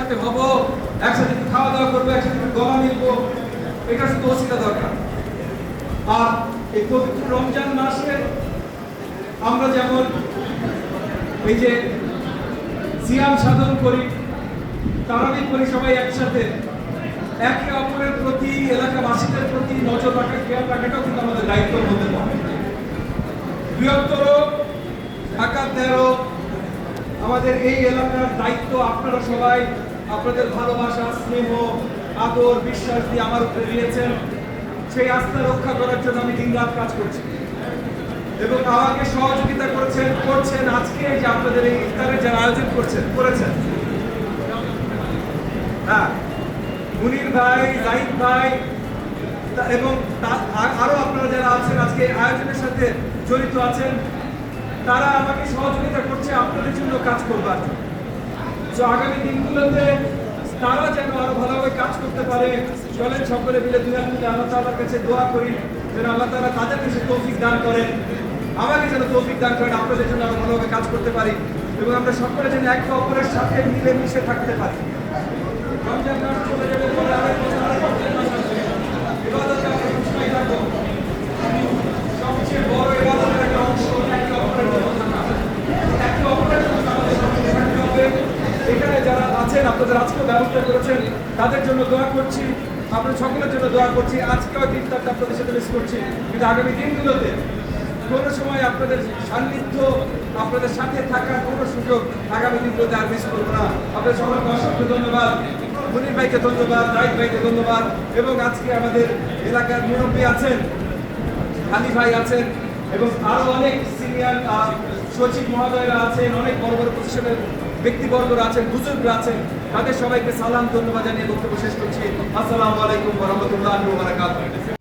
একসাথে হব, একসাথে খাওয়া দাওয়া করবো, একসাথে গলা মিলবো, এটা শুধু ওসিলা দরকার। আর এই পবিত্র রমজান মাসে আমরা যেমন এই যে সিয়াম সাধন করি, তারাবি করি সবাই একসাথে, একে অপরের প্রতি, এলাকাবাসীদের প্রতি নজর রাখা, খেয়াল রাখাটাও কিন্তু আমাদের দায়িত্বের মধ্যে পড়ে। বৃহত্তর ঢাকা 13 আমাদের এই এলাকার দায়িত্ব। আপনারা সবাই আপনাদের ভালোবাসা, স্নেহ, আদর, বিশ্বাস দিয়ে আমার উপরে দিয়েছেন। সেই আস্থা রক্ষা করার জন্য আমি দিনরাত কাজ করছি এবং আমাকে সহযোগিতা করছেন আজকে যে আপনাদের এই ইফতারের যারা আয়োজন করেছেন, হ্যাঁ, মুনির ভাই, জাহিদ ভাই এবং আরো আপনারা যারা আছেন আজকে আয়োজনের সাথে জড়িত আছেন, তারা আমাকে সহযোগিতা করছে আপনাদের জন্য কাজ করবার জন্য। তো আগামী দিনগুলোতে তারা যেন আরো ভালোভাবে কাজ করতে পারে, চলেন সকলে মিলে দুই হাত মিলে আল্লাহ তাআলার কাছে দোয়া করি যেন আল্লাহ তাআলা তাদের কাছে তৌফিক দান করেন, আমাকে যেন তৌফিক দান করেন, আপনাদের জন্য আরো ভালোভাবে কাজ করতে পারি এবং আমরা সকলে যেন একে অপরের সাথে মিলেমিশে থাকতে পারি। রমজান মাস চলে যাবে, পরে আরেক বছর আরেক রমজান মাস আসবে। ইবাদতে আমরা সবসময় থাকবো। সবচেয়ে বড় ইবাদতের একটা অংশ একে অপরের জন্য থাকা, একে অপরের জন্য আমাদের সাথে থাকতে হবে। এখানে যারা আছেন আপনাদের আজকেও ব্যবস্থা করেছেন, তাদের জন্য দোয়া করছি, আপনাদের সকলের জন্য দোয়া করছি। আজকেও ইফতারটা আপনাদের সাথে মিস করছি, কিন্তু আগামী দিনগুলোতে কোনো সময় আপনাদের সান্নিধ্য, আপনাদের সাথে থাকার কোনো সুযোগ আগামী দিনগুলোতে আর মিস করবো না। আপনাদের সকলকে অসংখ্য ধন্যবাদ, মুনির ভাইকে ধন্যবাদ, জাহিদ ভাইকে ধন্যবাদ এবং আজকে আমাদের এলাকার মুরব্বী আছেন, আলী ভাই আছেন এবং আরো অনেক সিনিয়র সচিব মহোদয়রা আছেন, অনেক বড় বড় প্রতিষ্ঠানের ব্যক্তিবর্গরা আছেন, বুজুর্গরা আছেন, তাদের সবাইকে সালাম ধন্যবাদ জানিয়ে বক্তব্য শেষ করছি। আসসালামু আলাইকুম ওয়া রাহমাতুল্লাহি ওয়া বারাকাতুহু।